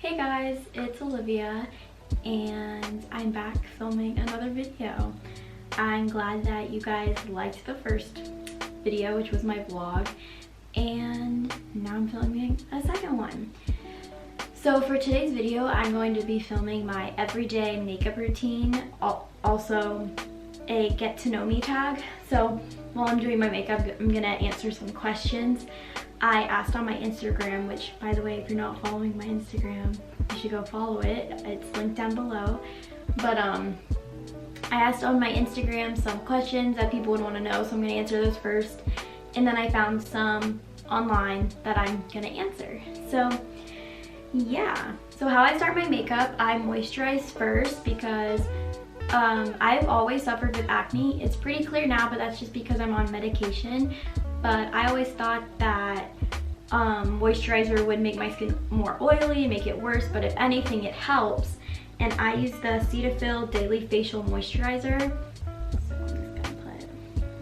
Hey guys, it's Olivia and I'm back filming another video. I'm glad that you guys liked the first video, which was my vlog, and now I'm filming a second one. So for today's video, I'm going to be filming my everyday makeup routine, also a get to know me tag. So while I'm doing my makeup, I'm gonna answer some questions I asked on my Instagram, which, by the way, if you're not following my Instagram, you should go follow it. It's linked down below. But I asked on my Instagram some questions that people would want to know, so I'm gonna answer those first. And then I found some online that I'm gonna answer. So yeah, so how I start my makeup, I moisturize first because I've always suffered with acne. It's pretty clear now, but that's just because I'm on medication. But I always thought that moisturizer would make my skin more oily, make it worse, but if anything, it helps. And I use the Cetaphil Daily Facial Moisturizer. So I'm just gonna put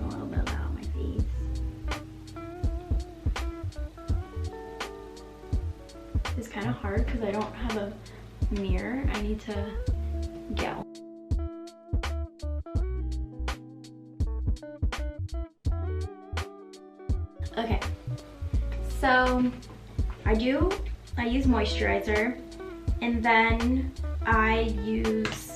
a little bit of that on my face. It's kind of hard because I don't have a mirror. I need to get one. Okay, so I use moisturizer, and then I use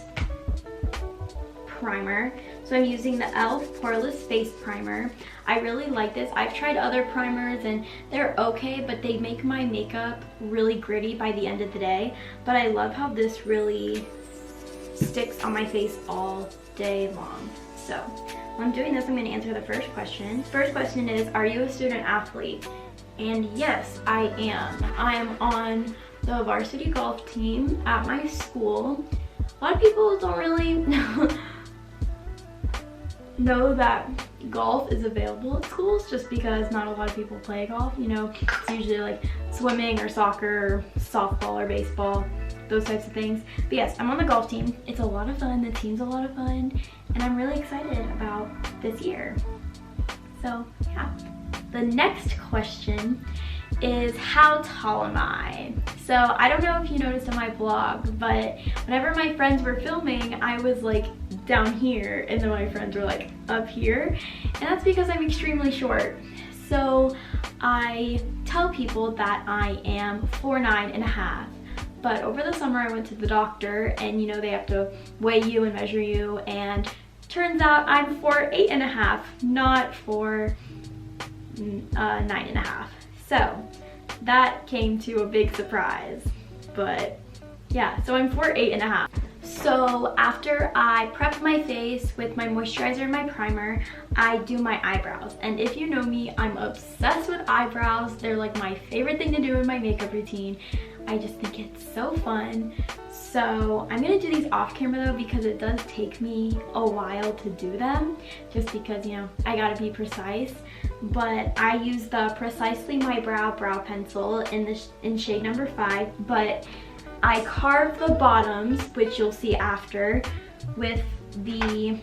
primer. So I'm using the e.l.f. Poreless Face Primer. I really like this. I've tried other primers and they're okay, but they make my makeup really gritty by the end of the day. But I love how this really sticks on my face all day long. So while I'm doing this, I'm going to answer the first question. First question is, are you a student athlete? And yes, I am. I am on the varsity golf team at my school. A lot of people don't really know that golf is available at schools just because not a lot of people play golf. You know, it's usually like swimming or soccer or softball or baseball, those types of things. But yes, I'm on the golf team. It's a lot of fun. The team's a lot of fun. And I'm really excited about this year. So yeah. The next question is, how tall am I? So I don't know if you noticed on my vlog, but whenever my friends were filming, I was like down here and then my friends were like up here. And that's because I'm extremely short. So I tell people that I am 4'9½". But over the summer I went to the doctor and you know they have to weigh you and measure you, and turns out I'm 4'8½", not 4'9½". So that came to a big surprise. But yeah, so I'm 4'8½". So after I prep my face with my moisturizer and my primer, I do my eyebrows. And if you know me, I'm obsessed with eyebrows. They're like my favorite thing to do in my makeup routine. I just think it's so fun. So I'm gonna do these off camera though, because it does take me a while to do them, just because, you know, I gotta be precise. But I use the Precisely My Brow brow pencil in shade number 5, but I carve the bottoms, which you'll see after, with the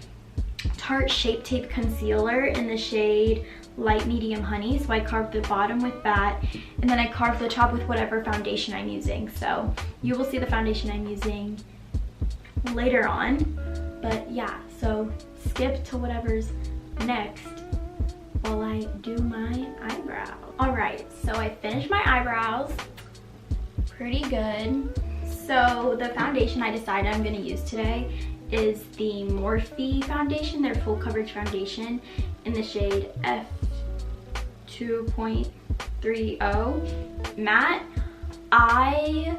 Tarte Shape Tape Concealer in the shade Light Medium Honey. So I carved the bottom with that, and then I carved the top with whatever foundation I'm using. So you will see the foundation I'm using later on. But yeah, so skip to whatever's next while I do my eyebrows. Alright, so I finished my eyebrows. Pretty good. So the foundation I decided I'm going to use today is the Morphe foundation, their full coverage foundation in the shade F2.30 matte. I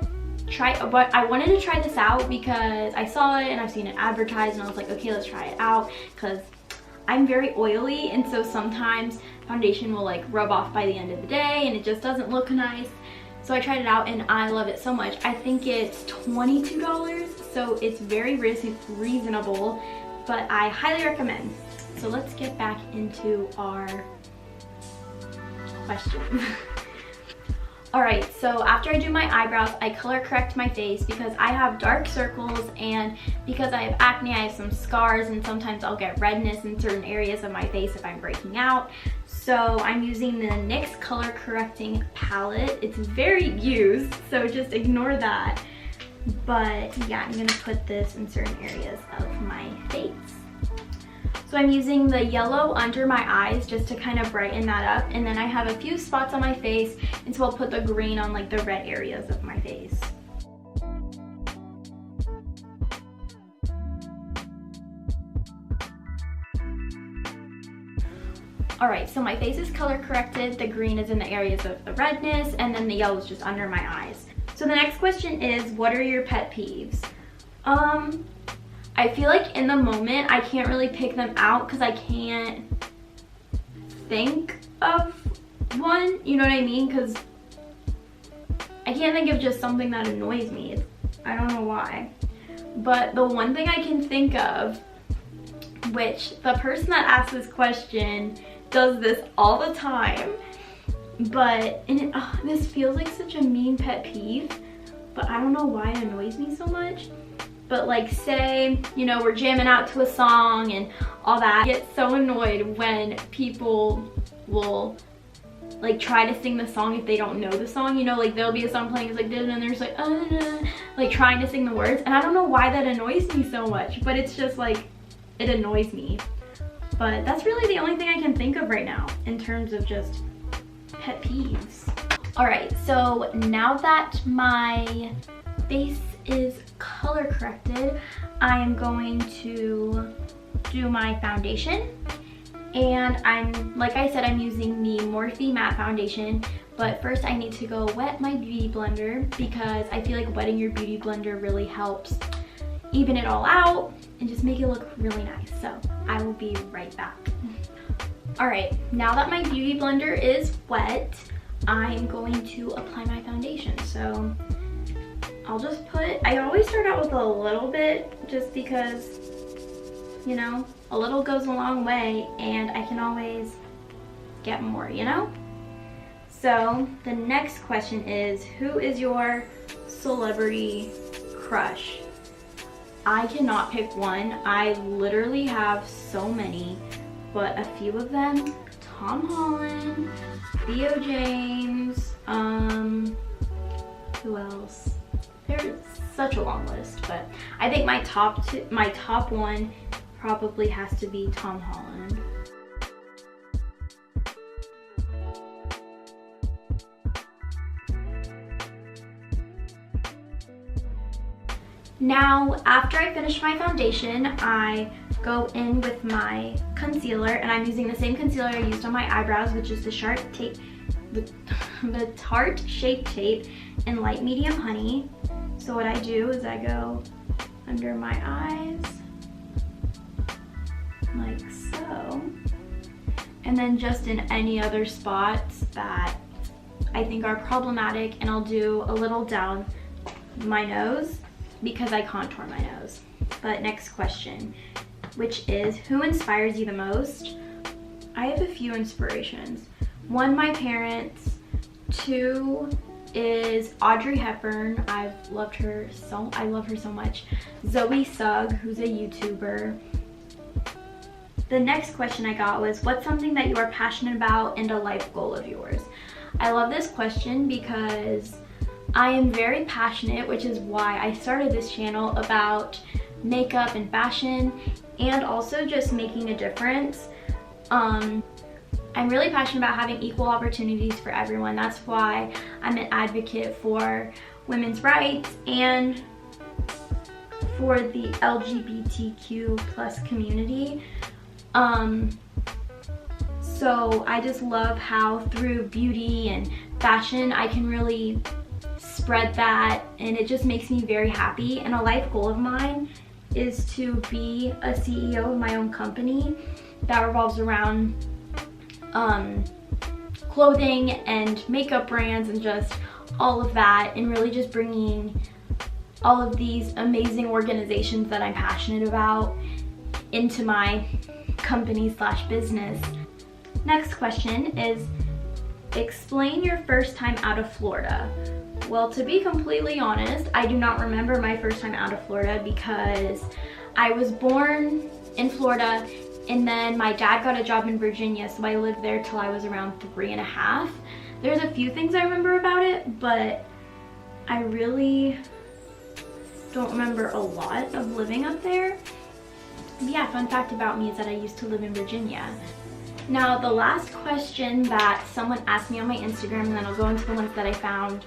wanted to try this out because I saw it and I've seen it advertised and I was like, okay, let's try it out, because I'm very oily and so sometimes foundation will like rub off by the end of the day and it just doesn't look nice. So I tried it out and I love it so much. I think it's $22, so it's very reasonable, but I highly recommend. So let's get back into our question. Alright, so after I do my eyebrows, I color correct my face because I have dark circles, and because I have acne, I have some scars, and sometimes I'll get redness in certain areas of my face if I'm breaking out. So I'm using the NYX color correcting palette. It's very used, so just ignore that. But yeah, I'm gonna put this in certain areas of my face. So I'm using the yellow under my eyes just to kind of brighten that up. And then I have a few spots on my face, and so I'll put the green on like the red areas of my face. Alright, so my face is color corrected. The green is in the areas of the redness, and then the yellow is just under my eyes. So the next question is, what are your pet peeves? I feel like in the moment I can't really pick them out because I can't think of one, you know what I mean? Because I can't think of just something that annoys me. I don't know why. But the one thing I can think of, which the person that asked this question does this all the time, but this feels like such a mean pet peeve, but I don't know why it annoys me so much. But like, say, you know, we're jamming out to a song and all that. I get so annoyed when people will like try to sing the song if they don't know the song. You know, like there'll be a song playing, it's like, and they're just like trying to sing the words. And I don't know why that annoys me so much, but it's just like, it annoys me. But that's really the only thing I can think of right now in terms of just pet peeves. All right, so now that my face is color corrected, I am going to do my foundation. And like I said, I'm using the Morphe matte foundation, but first I need to go wet my beauty blender because I feel like wetting your beauty blender really helps even it all out and just make it look really nice. So I will be right back. All right, now that my beauty blender is wet, I'm going to apply my foundation. So I'll just I always start out with a little bit just because, you know, a little goes a long way and I can always get more, you know? So the next question is, who is your celebrity crush? I cannot pick one. I literally have so many, but a few of them: Tom Holland, Theo James, who else? There's such a long list, but I think my top one probably has to be Tom Holland. Now, after I finish my foundation, I go in with my concealer, and I'm using the same concealer I used on my eyebrows, which is the Tarte Shape Tape in Light Medium Honey. So what I do is I go under my eyes, like so, and then just in any other spots that I think are problematic, and I'll do a little down my nose because I contour my nose. But next question, which is, who inspires you the most? I have a few inspirations. One, my parents. Two is Audrey Hepburn. I love her so much. Zoe Sugg, who's a YouTuber. The next question I got was, what's something that you are passionate about and a life goal of yours? I love this question because I am very passionate, which is why I started this channel, about makeup and fashion, and also just making a difference. I'm really passionate about having equal opportunities for everyone. That's why I'm an advocate for women's rights and for the LGBTQ plus community. So I just love how through beauty and fashion I can really spread that, and it just makes me very happy. And a life goal of mine is to be a CEO of my own company that revolves around clothing and makeup brands and just all of that, and really just bringing all of these amazing organizations that I'm passionate about into my company slash business. Next question is, explain your first time out of Florida. Well, to be completely honest, I do not remember my first time out of Florida because I was born in Florida And then my dad got a job in Virginia, so I lived there till I was around 3.5. There's a few things I remember about it, but I really don't remember a lot of living up there. But yeah, fun fact about me is that I used to live in Virginia. Now, the last question that someone asked me on my Instagram, and then I'll go into the ones that I found,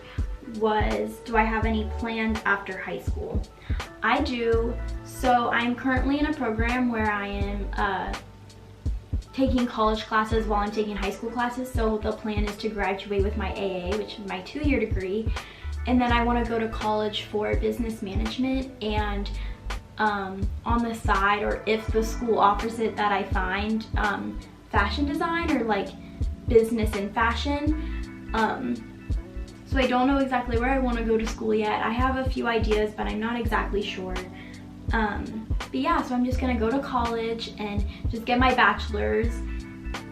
was, do I have any plans after high school? I do. So I'm currently in a program where I am taking college classes while I'm taking high school classes. So the plan is to graduate with my AA, which is my 2-year degree. And then I want to go to college for business management, and on the side, or if the school offers it, that I find fashion design or like business and fashion. So I don't know exactly where I want to go to school yet. I have a few ideas, but I'm not exactly sure. But yeah, so I'm just gonna go to college and just get my bachelor's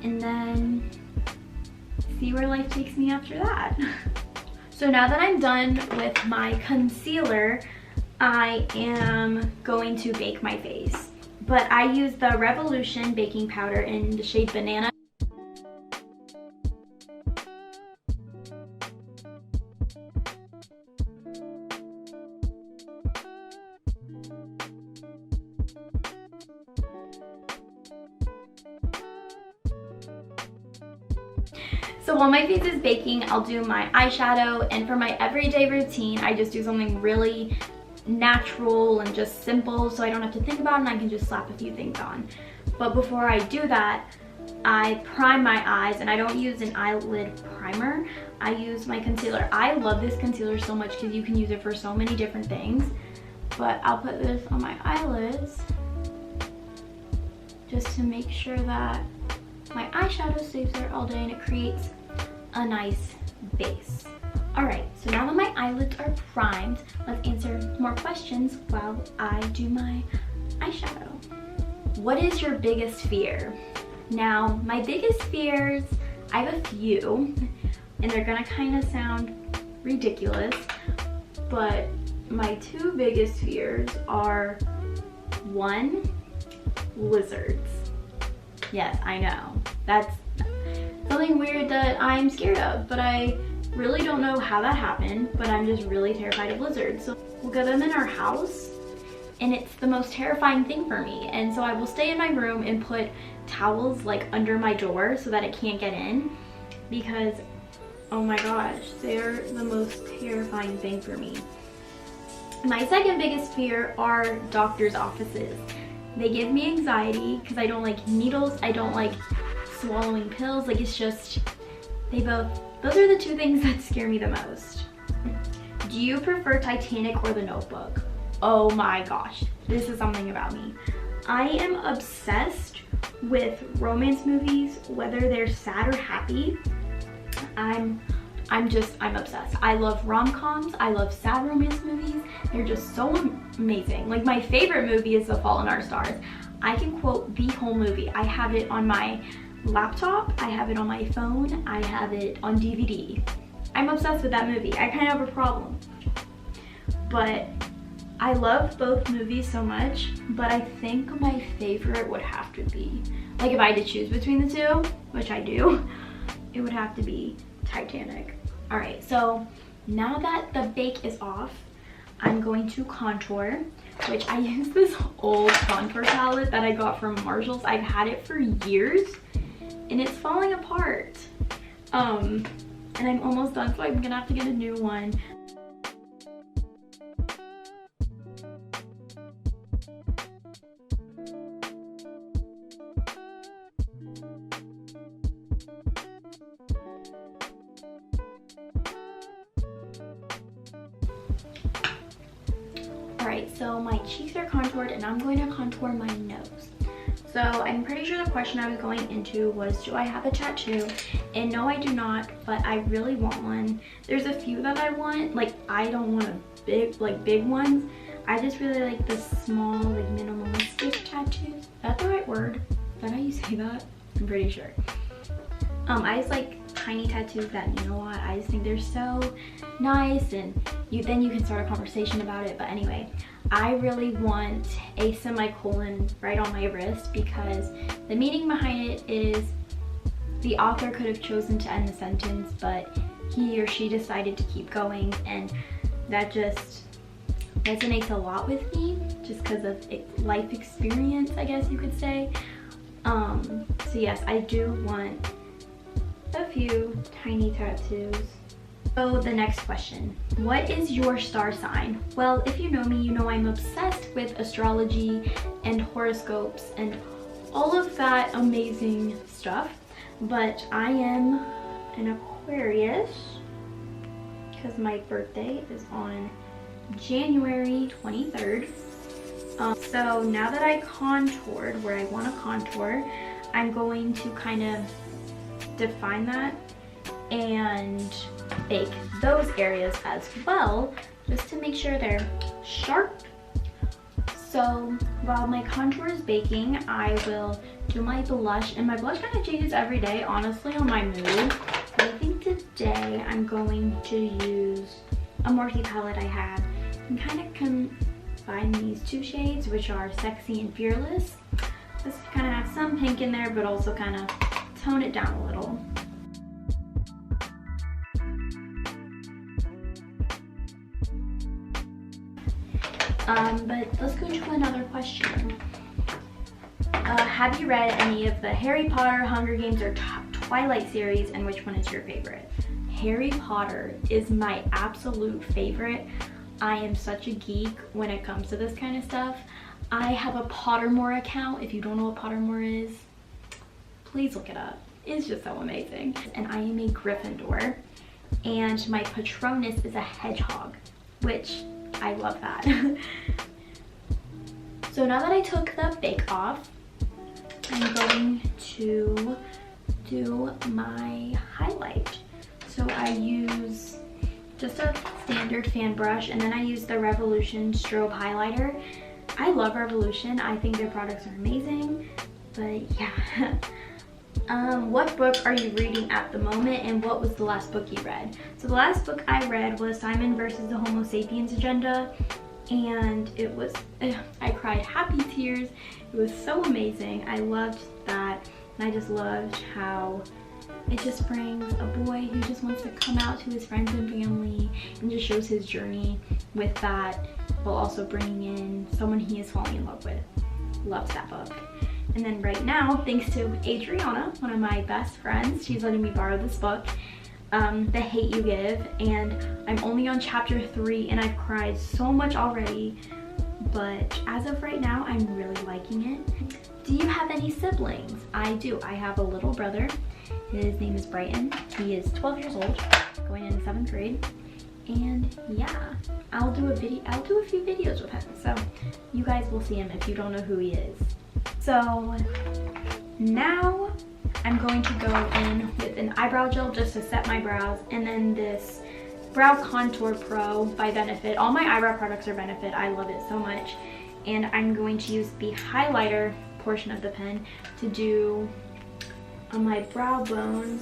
and then see where life takes me after that. So now that I'm done with my concealer, I am going to bake my face. But I use the Revolution baking powder in the shade Banana. So while my face is baking, I'll do my eyeshadow, and for my everyday routine, I just do something really natural and just simple so I don't have to think about it and I can just slap a few things on. But before I do that, I prime my eyes, and I don't use an eyelid primer. I use my concealer. I love this concealer so much because you can use it for so many different things. But I'll put this on my eyelids just to make sure that my eyeshadow stays there all day and it creates a nice base. Alright, so now that my eyelids are primed, let's answer more questions while I do my eyeshadow. What is your biggest fear? Now, my biggest fears, I have a few, and they're gonna kind of sound ridiculous, but my 2 biggest fears are, 1, lizards. Yes, I know. That's something weird that I'm scared of, but I really don't know how that happened, but I'm just really terrified of lizards. So we'll get them in our house, and it's the most terrifying thing for me. And so I will stay in my room and put towels like under my door so that it can't get in, because oh my gosh, they're the most terrifying thing for me. My second biggest fear are doctor's offices. They give me anxiety because I don't like needles, I don't like swallowing pills, like it's just, those are the 2 things that scare me the most. Do you prefer Titanic or The Notebook? Oh my gosh, this is something about me. I am obsessed with romance movies, whether they're sad or happy. I'm obsessed. I love rom-coms, I love sad romance movies. They're just so amazing. Like, my favorite movie is The Fault in Our Stars. I can quote the whole movie. I have it on my laptop, I have it on my phone, I have it on DVD. I'm obsessed with that movie. I kind of have a problem. But I love both movies so much, but I think my favorite would have to be, like, if I had to choose between the 2, which I do, it would have to be Titanic. All right, so now that the bake is off, I'm going to contour, which I use this old contour palette that I got from Marshall's. I've had it for years and it's falling apart. And I'm almost done, so I'm gonna have to get a new one. Alright, so my cheeks are contoured and I'm going to contour my nose. So I'm pretty sure the question I was going into was, do I have a tattoo? And no, I do not, but I really want one. There's a few that I want. Like, I don't want a big ones. I just really like the small, like, minimalistic tattoos. Is that the right word? Is that how you say that? I'm pretty sure. I just like tiny tattoos that, you know what, I just think they're so nice, and then you can start a conversation about it. But anyway, I really want a semicolon right on my wrist, because the meaning behind it is the author could have chosen to end the sentence, but he or she decided to keep going, and that just resonates a lot with me just because of life experience, I guess you could say. So yes, I do want a few tiny tattoos. So the next question, what is your star sign? Well, if you know me, you know I'm obsessed with astrology and horoscopes and all of that amazing stuff, but I am an Aquarius because my birthday is on January 23rd. So now that I contoured where I want to contour, I'm going to kind of define that and bake those areas as well, just to make sure they're sharp. So while my contour is baking, I will do my blush, and my blush kind of changes every day, honestly, on my mood. But I think today I'm going to use a Morphe palette I have and kind of combine these two shades, which are Sexy and Fearless. Just kind of have some pink in there, but also kind of tone it down a little. But let's go to another question. Have you read any of the Harry Potter, Hunger Games, or Twilight series, and which one is your favorite? Harry Potter is my absolute favorite. I am such a geek when it comes to this kind of stuff. I have a Pottermore account. If you don't know what Pottermore is, please look it up. It's just so amazing. And I am a Gryffindor, and my Patronus is a hedgehog, which I love that. So now that I took the bake off, I'm going to do my highlight. So I use just a standard fan brush, and then I use the Revolution strobe highlighter. I love Revolution. I think their products are amazing, but yeah. What book are you reading at the moment, and what was the last book you read? So the last book I read was Simon versus the Homo Sapiens Agenda, and it was, I cried happy tears. It was so amazing. I loved that, and I just loved how it just brings a boy who just wants to come out to his friends and family and just shows his journey with that, while also bringing in someone he is falling in love with. Loved that book. And then right now, thanks to Adriana, one of my best friends, she's letting me borrow this book, The Hate You Give, and I'm only on chapter 3, and I've cried so much already, but as of right now, I'm really liking it. Do you have any siblings? I do. I have a little brother. His name is Brighton. He is 12 years old, going into 7th grade. And yeah, I'll do a few videos with him, so you guys will see him if you don't know who he is. So now I'm going to go in with an eyebrow gel just to set my brows, and then this Brow Contour Pro by Benefit. All my eyebrow products are Benefit. I love it so much. And I'm going to use the highlighter portion of the pen to do on my brow bone.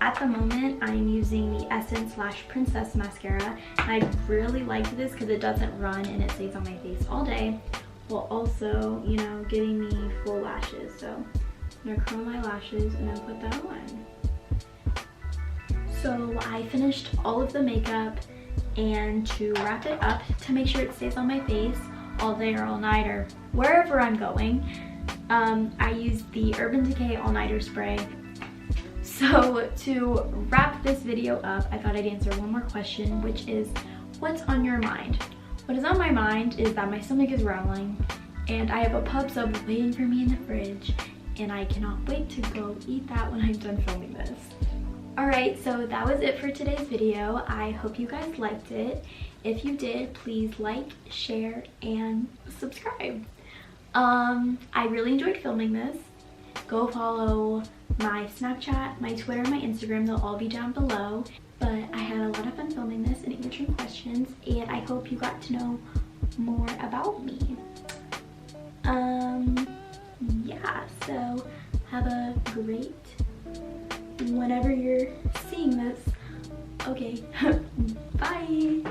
At the moment, I'm using the Essence / Princess mascara, and I really liked this because it doesn't run and it stays on my face all day, while also, you know, giving me full lashes. So I'm gonna curl my lashes and then put that on. So I finished all of the makeup, and to wrap it up to make sure it stays on my face all day or all night or wherever I'm going, I used the Urban Decay All Nighter Spray. So to wrap this video up, I thought I'd answer one more question, which is, what's on your mind? What is on my mind is that my stomach is growling, and I have a pub sub waiting for me in the fridge, and I cannot wait to go eat that when I'm done filming this. Alright, so that was it for today's video. I hope you guys liked it. If you did, please like, share, and subscribe. I really enjoyed filming this. Go follow my Snapchat, my Twitter, my Instagram. They'll all be down below. But I had a lot of fun filming this and answering questions, and I hope you got to know more about me. Yeah, so have a great whenever you're seeing this. Okay, bye.